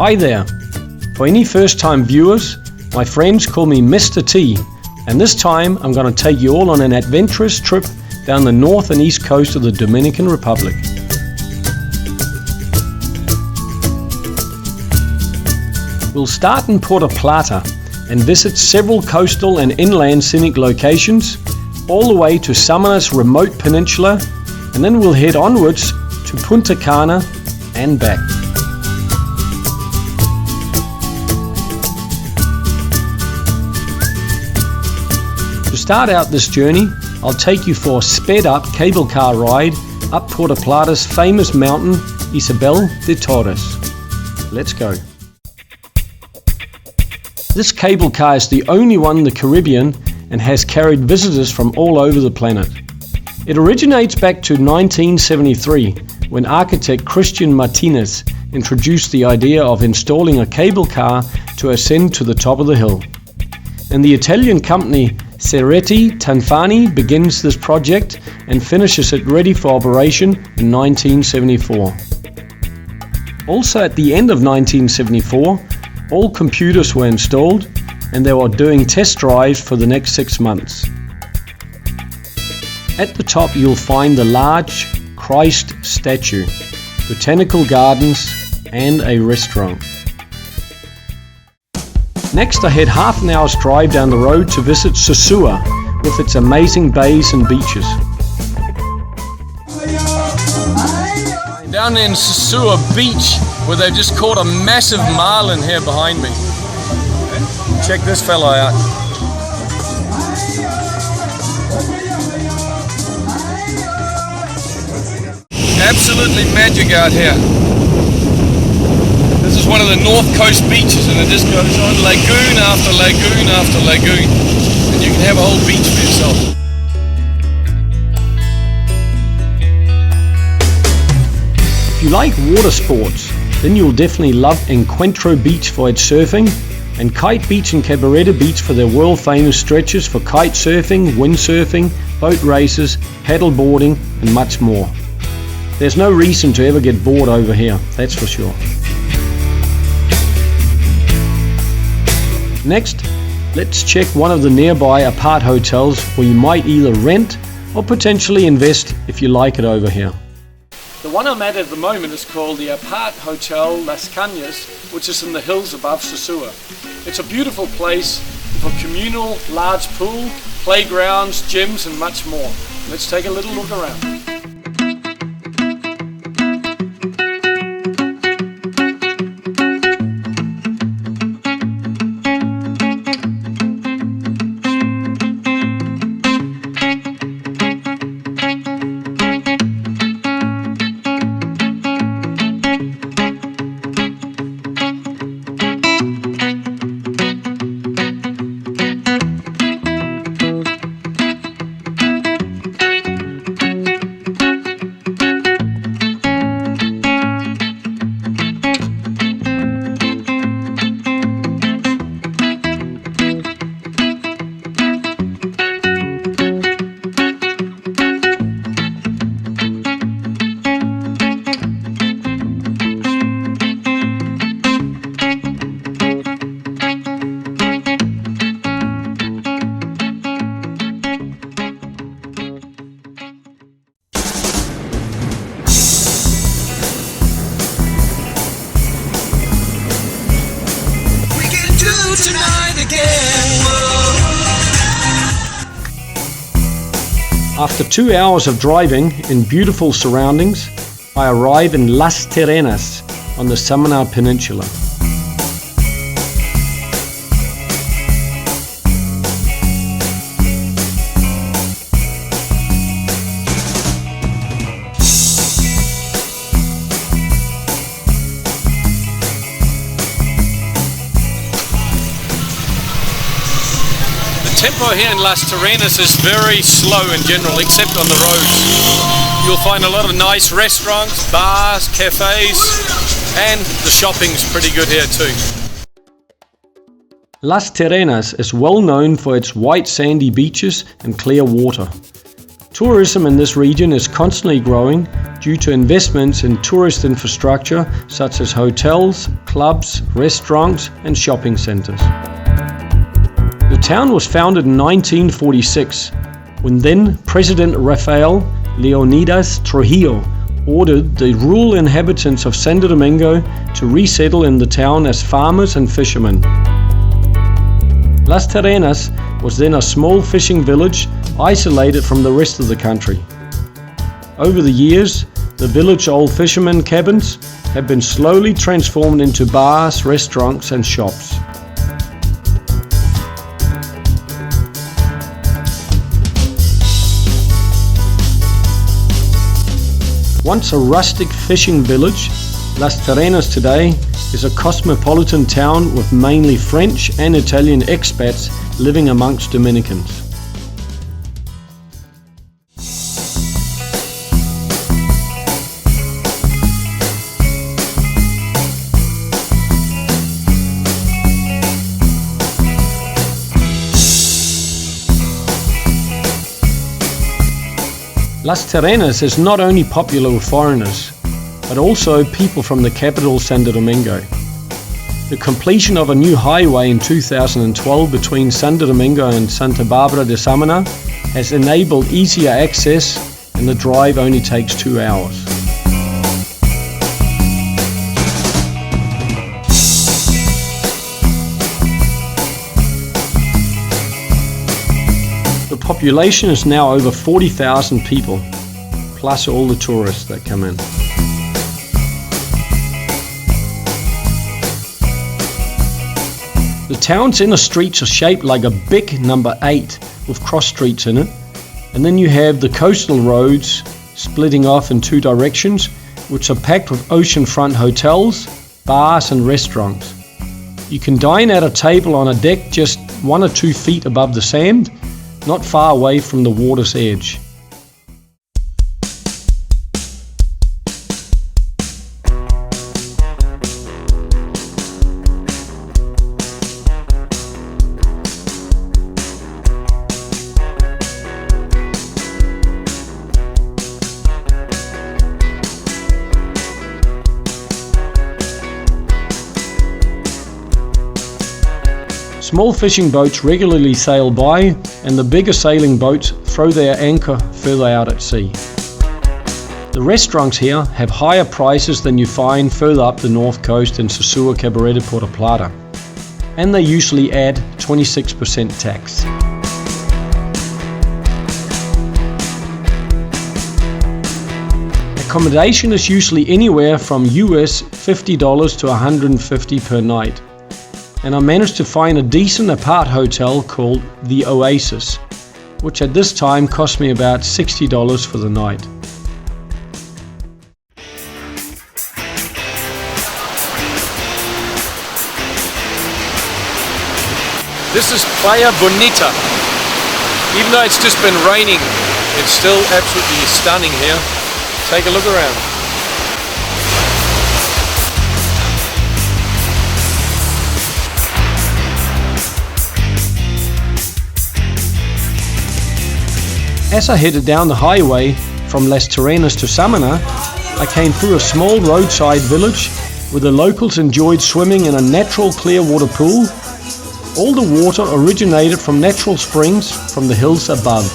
Hi there. For any first-time viewers, my friends call me Mr. T, and this time I'm going to take you all on an adventurous trip down the north and east coast of the Dominican Republic. We'll start in Puerta Plata and visit several coastal and inland scenic locations, all the way to Samana's remote peninsula, and then we'll head onwards to Punta Cana and back. To start out this journey, I'll take you for a sped-up cable car ride up Puerta Plata's famous mountain, Isabel de Torres. Let's go. This cable car is the only one in the Caribbean and has carried visitors from all over the planet. It originates back to 1973, when architect Christian Martinez introduced the idea of installing a cable car to ascend to the top of the hill. And the Italian company Cabarete Tanfani begins this project and finishes it ready for operation in 1974. Also at the end of 1974, all computers were installed and they were doing test drives for the next 6 months. At the top you'll find the large Christ statue, botanical gardens and a restaurant. Next I head half an hour's drive down the road to visit Sosua with its amazing bays and beaches. Down in Sosua Beach, where they've just caught a massive marlin here behind me. Check this fella out. Absolutely magic out here. This is one of the north coast beaches and it just goes on lagoon after lagoon after lagoon. And you can have a whole beach for yourself. If you like water sports, then you'll definitely love Encuentro Beach for its surfing, and Kite Beach and Cabarete Beach for their world famous stretches for kite surfing, windsurfing, boat races, paddle boarding and much more. There's no reason to ever get bored over here, that's for sure. Next, let's check one of the nearby apart hotels where you might either rent or potentially invest if you like it over here. The one I'm at the moment is called the Apart Hotel Las Cañas, which is in the hills above Sosua. It's a beautiful place for communal, large pool, playgrounds, gyms and much more. Let's take a little look around. After 2 hours of driving in beautiful surroundings, I arrive in Las Terenas on the Samana Peninsula. Tempo here in Las Terrenas is very slow in general, except on the roads. You'll find a lot of nice restaurants, bars, cafes, and the shopping's pretty good here too. Las Terrenas is well known for its white sandy beaches and clear water. Tourism in this region is constantly growing due to investments in tourist infrastructure such as hotels, clubs, restaurants and shopping centers. The town was founded in 1946 when then President Rafael Leonidas Trujillo ordered the rural inhabitants of Santo Domingo to resettle in the town as farmers and fishermen. Las Terrenas was then a small fishing village isolated from the rest of the country. Over the years, the village old fishermen cabins have been slowly transformed into bars, restaurants and shops. Once a rustic fishing village, Las Terrenas today is a cosmopolitan town with mainly French and Italian expats living amongst Dominicans. Las Terrenas is not only popular with foreigners, but also people from the capital Santo Domingo. The completion of a new highway in 2012 between Santo Domingo and Santa Barbara de Samana has enabled easier access, and the drive only takes 2 hours. The population is now over 40,000 people, plus all the tourists that come in. The town's inner streets are shaped like a big number 8 with cross streets in it, and then you have the coastal roads splitting off in 2 directions, which are packed with oceanfront hotels, bars and restaurants. You can dine at a table on a deck just 1 or 2 feet above the sand, not far away from the water's edge. Small fishing boats regularly sail by, and the bigger sailing boats throw their anchor further out at sea. The restaurants here have higher prices than you find further up the north coast in Sosua, Cabarete, Puerta Plata, and they usually add 26% tax. Accommodation is usually anywhere from US $50 to $150 per night. And I managed to find a decent apart hotel called The Oasis, which at this time cost me about $60 for the night. This is Playa Bonita. Even though it's just been raining, it's still absolutely stunning here. Take a look around. As I headed down the highway from Las Terrenas to Samana, I came through a small roadside village where the locals enjoyed swimming in a natural clear water pool. All the water originated from natural springs from the hills above.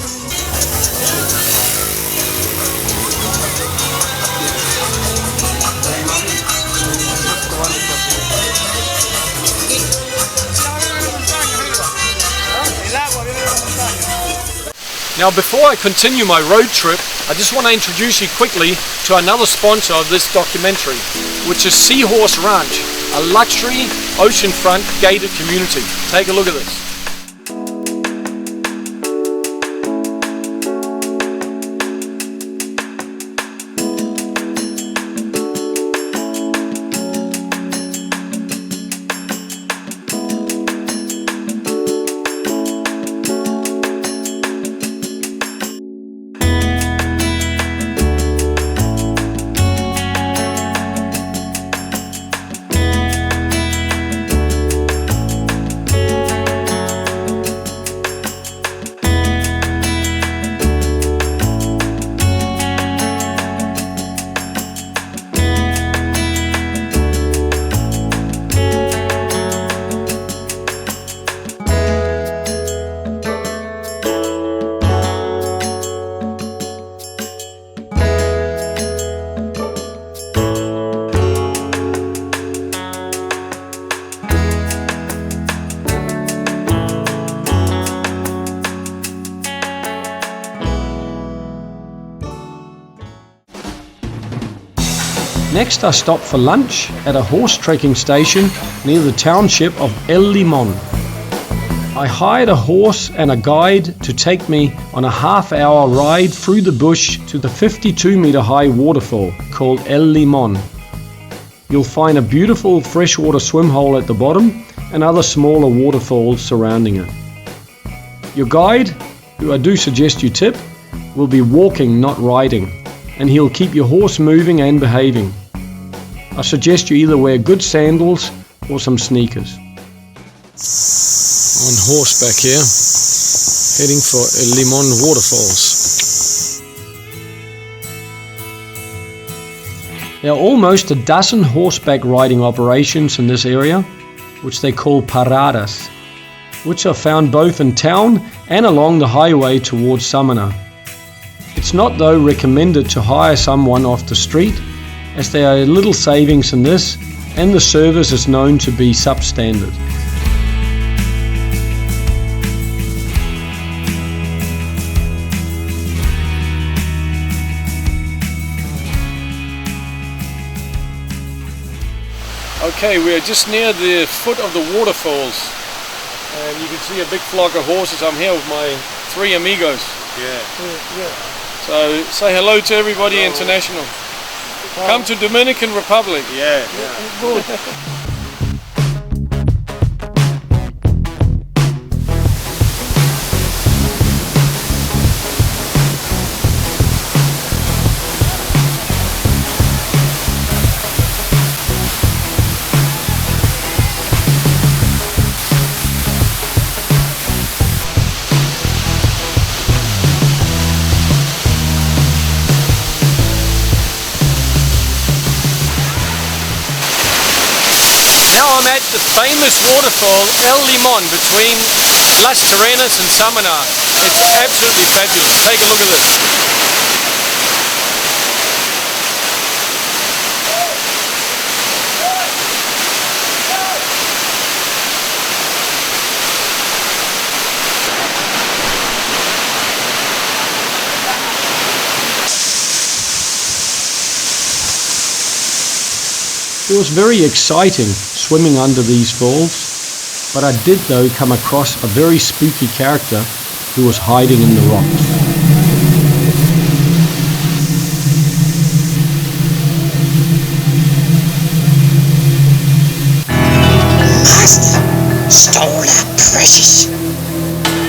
Now, before I continue my road trip, I just want to introduce you quickly to another sponsor of this documentary, which is Seahorse Ranch, a luxury oceanfront gated community. Take a look at this. Next I stopped for lunch at a horse trekking station near the township of El Limon. I hired a horse and a guide to take me on a half-hour ride through the bush to the 52-meter high waterfall called El Limon. You'll find a beautiful freshwater swim hole at the bottom and other smaller waterfalls surrounding it. Your guide, who I do suggest you tip, will be walking, not riding, and he'll keep your horse moving and behaving. I suggest you either wear good sandals or some sneakers. On horseback here, heading for El Limon waterfalls. There are almost a dozen horseback riding operations in this area, which they call paradas, which are found both in town and along the highway towards Samana. It's not though recommended to hire someone off the street, as there are little savings in this and the service is known to be substandard. Okay, we are just near the foot of the waterfalls and you can see a big flock of horses. I'm here with my 3 amigos. Yeah. So say hello to everybody. Hello. International. Come to Dominican Republic. Yeah. Now I'm at the famous waterfall El Limon between Las Terrenas and Samana. It's absolutely fabulous. Take a look at this. It was very exciting swimming under these falls, but I did though come across a very spooky character who was hiding in the rocks. Master stole our precious,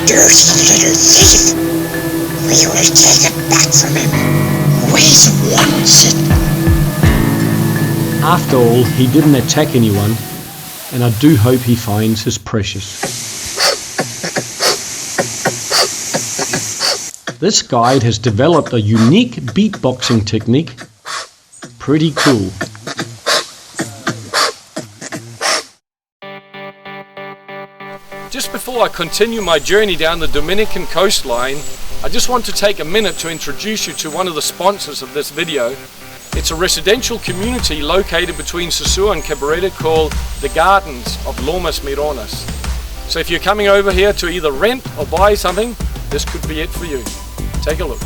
dirty little thief. We will take it back from him. We wants it. After all, he didn't attack anyone, and I do hope he finds his precious. This guide has developed a unique beatboxing technique. Pretty cool. Just before I continue my journey down the Dominican coastline, I just want to take a minute to introduce you to one of the sponsors of this video. It's a residential community located between Sosua and Cabarete called the Gardens of Lomas Mironas. So if you're coming over here to either rent or buy something, this could be it for you. Take a look.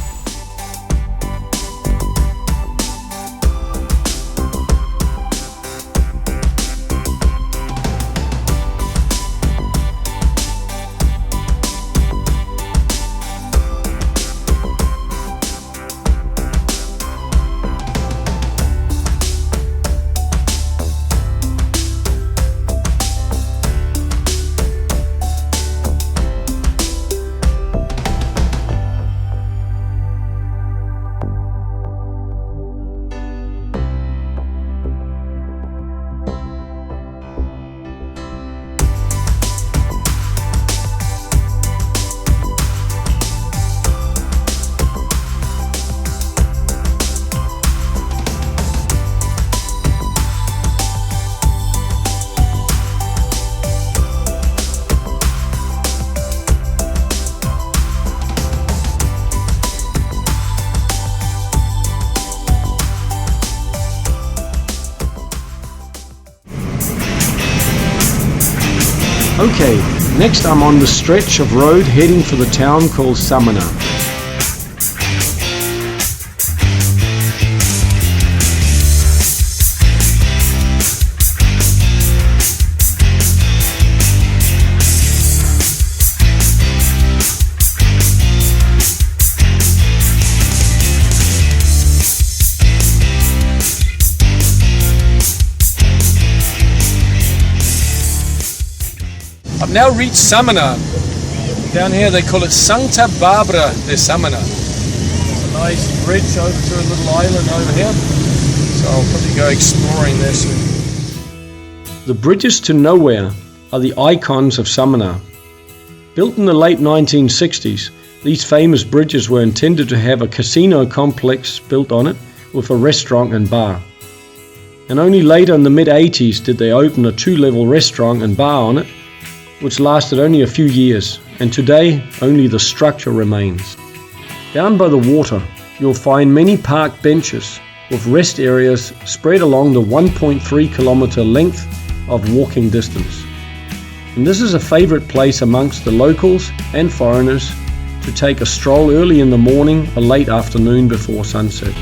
Okay, next I'm on the stretch of road heading for the town called Samana. now reached Samana. Down here they call it Santa Barbara de Samana. It's a nice bridge over to a little island over here. So I'll probably go exploring there soon. The bridges to nowhere are the icons of Samana. Built in the late 1960s, these famous bridges were intended to have a casino complex built on it with a restaurant and bar. And only later in the mid-80s did they open a 2-level restaurant and bar on it, which lasted only a few years, and today only the structure remains. Down by the water, you'll find many park benches with rest areas spread along the 1.3 kilometer length of walking distance. And this is a favorite place amongst the locals and foreigners to take a stroll early in the morning or late afternoon before sunset.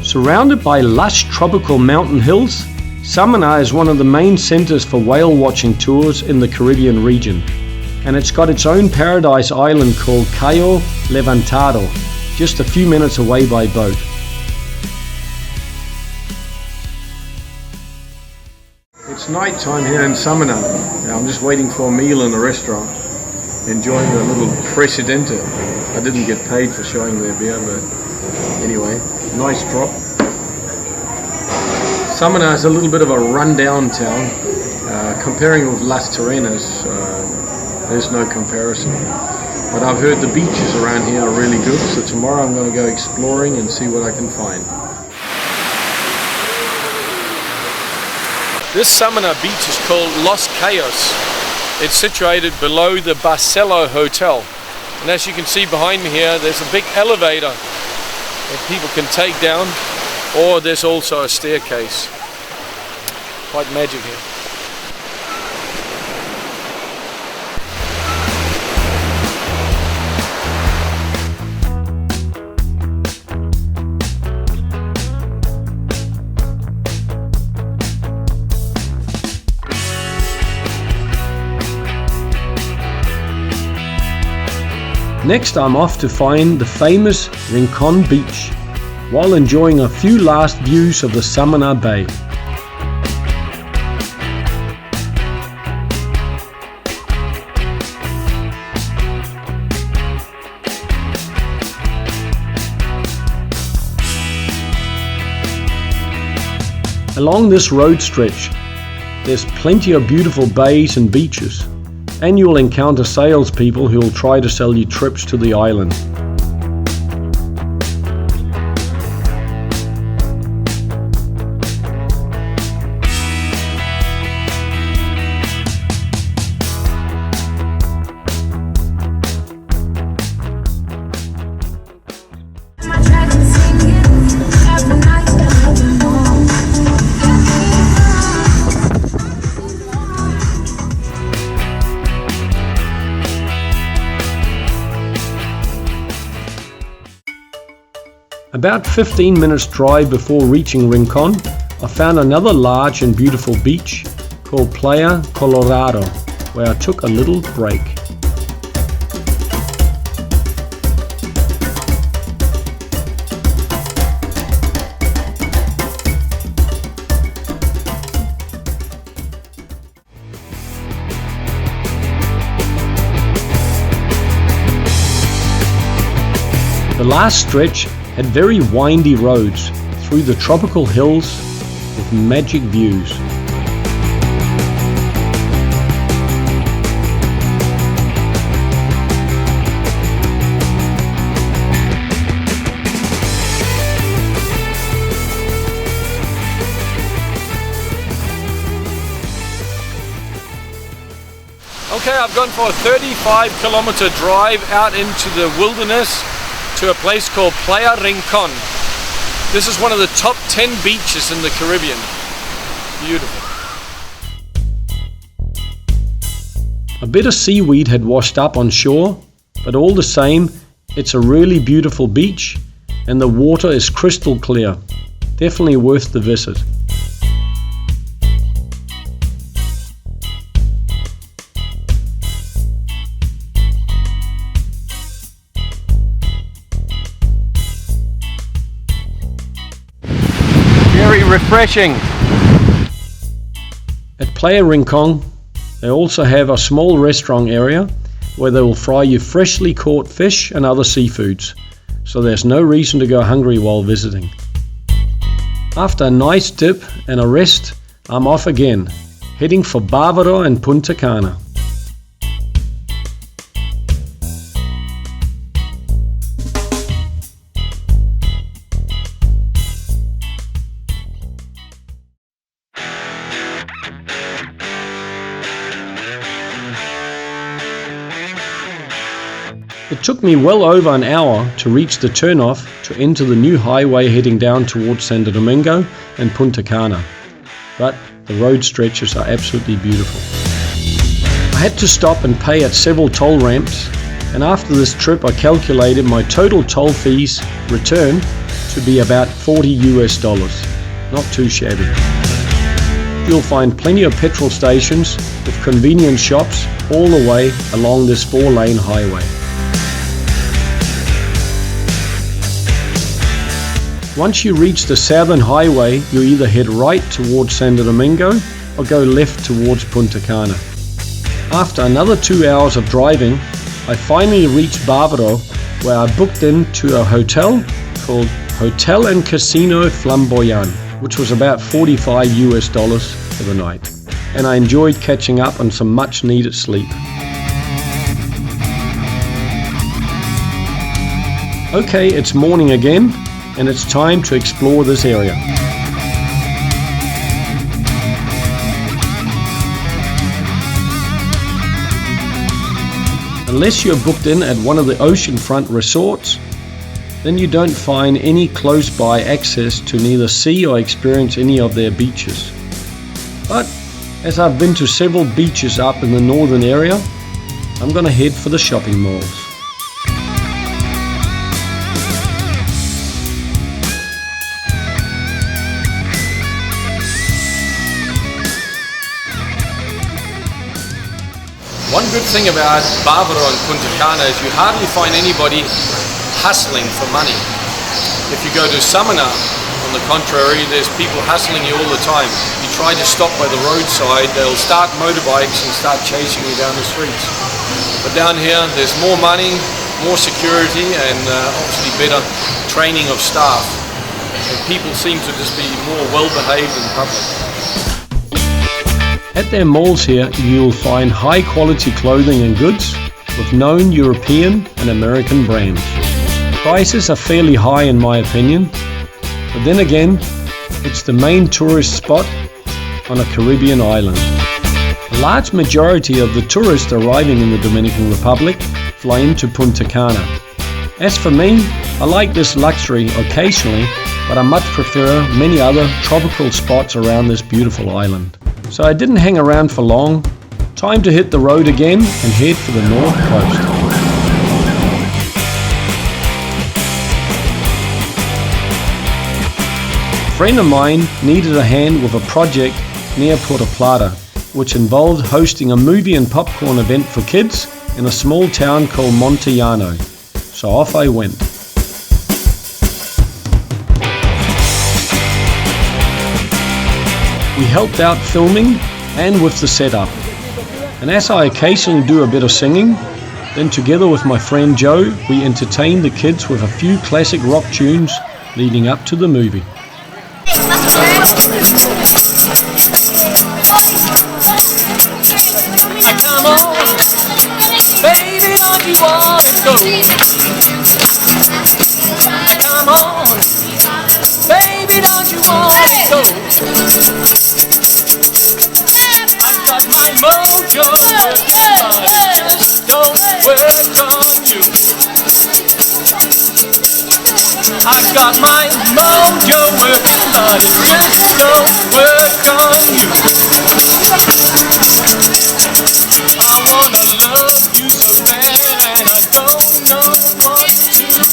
Surrounded by lush tropical mountain hills, Samana is one of the main centers for whale watching tours in the Caribbean region, and it's got its own paradise island called Cayo Levantado, just a few minutes away by boat. It's night time here in Samana. Now I'm just waiting for a meal in a restaurant, enjoying a little Presidente. I didn't get paid for showing their beer, but anyway, nice drop. Samana is a little bit of a rundown town. Comparing with Las Terrenas, there's no comparison. But I've heard the beaches around here are really good, so tomorrow I'm going to go exploring and see what I can find. This Samana beach is called Los Cayos. It's situated below the Barcelo Hotel. And as you can see behind me here, there's a big elevator that people can take down, or there's also a staircase. Quite magic here. Next, I'm off to find the famous Rincon beach while enjoying a few last views of the Samana Bay. Along this road stretch, there's plenty of beautiful bays and beaches, and you'll encounter salespeople who will try to sell you trips to the island. About 15 minutes drive before reaching Rincon, I found another large and beautiful beach called Playa Colorado, where I took a little break. The last stretch had very windy roads through the tropical hills with magic views. Okay, I've gone for a 35-kilometer drive out into the wilderness to a place called Playa Rincon. This is one of the top 10 beaches in the Caribbean. Beautiful. A bit of seaweed had washed up on shore, but all the same, it's a really beautiful beach and the water is crystal clear. Definitely worth the visit. Very refreshing. At Playa Rincon, They also have a small restaurant area where they will fry you freshly caught fish and other seafoods, so there's no reason to go hungry while visiting. After a nice dip and a rest, I'm off again, heading for Bavaro and Punta Cana. It took me well over an hour to reach the turnoff to enter the new highway heading down towards Santo Domingo and Punta Cana, but the road stretches are absolutely beautiful. I had to stop and pay at several toll ramps, and after this trip I calculated my total toll fees return to be about $40. Not too shabby. You'll find plenty of petrol stations with convenience shops all the way along this 4-lane highway. Once you reach the southern highway, you either head right towards Santo Domingo or go left towards Punta Cana. After another 2 hours of driving, I finally reached Bavaro, where I booked into a hotel called Hotel and Casino Flamboyant, which was about $45 for the night. And I enjoyed catching up on some much needed sleep. Okay, it's morning again, and it's time to explore this area. Unless you're booked in at one of the oceanfront resorts, then you don't find any close by access to neither see or experience any of their beaches. But as I've been to several beaches up in the northern area, I'm gonna head for the shopping malls. One good thing about Bavaro and Punta Cana is you hardly find anybody hustling for money. If you go to Samana, on the contrary, there's people hustling you all the time. You try to stop by the roadside, they'll start motorbikes and start chasing you down the streets. But down here, there's more money, more security, and obviously better training of staff. And people seem to just be more well-behaved in public. At their malls here, you'll find high quality clothing and goods with known European and American brands. Prices are fairly high in my opinion, but then again, it's the main tourist spot on a Caribbean island. A large majority of the tourists arriving in the Dominican Republic fly into Punta Cana. As for me, I like this luxury occasionally, but I much prefer many other tropical spots around this beautiful island. So I didn't hang around for long. Time to hit the road again and head for the north coast. A friend of mine needed a hand with a project near Puerta Plata, which involved hosting a movie and popcorn event for kids in a small town called Montellano. So off I went. We helped out filming and with the setup. And as I occasionally do a bit of singing, then together with my friend Joe, we entertained the kids with a few classic rock tunes leading up to the movie. Come on, baby, don't you wanna go? Come on, baby, don't you wanna go? I've got my mojo working, but it just don't work on you. I've got my mojo working, but it just don't work on you. I wanna love you so bad, and I don't know what to do.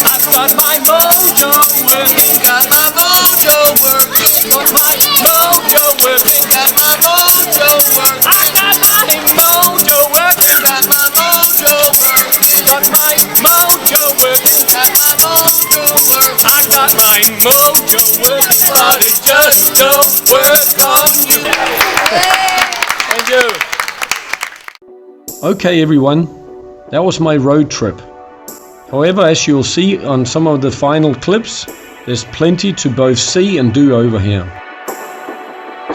I've got my mojo working, got my mojo working, got my mojo working, got my mojo working. I got my mojo working, got my mojo working, got my mojo working, got my mojo working. I got my mojo working, but it just don't work on Okay everyone, that was my road trip. However, as you'll see on some of the final clips, there's plenty to both see and do over here.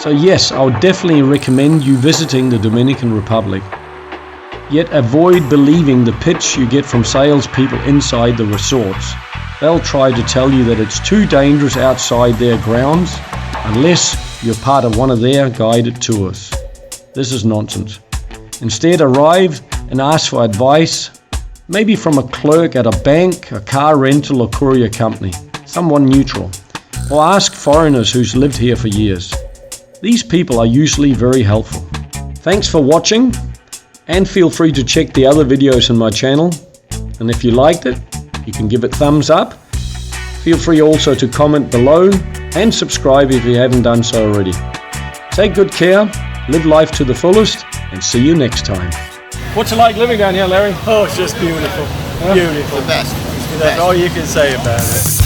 So yes, I would definitely recommend you visiting the Dominican Republic. Yet avoid believing the pitch you get from salespeople inside the resorts. They'll try to tell you that it's too dangerous outside their grounds unless you're part of one of their guided tours. This is nonsense. Instead, arrive and ask for advice, maybe from a clerk at a bank, a car rental or courier company, someone neutral, or ask foreigners who's lived here for years. These people are usually very helpful. Thanks for watching, and feel free to check the other videos on my channel. And if you liked it, you can give it thumbs up. Feel free also to comment below and subscribe if you haven't done so already. Take good care, live life to the fullest, and see you next time. What's it like living down here, Larry? Oh, it's just beautiful. Beautiful. The best. That's all you can say about it.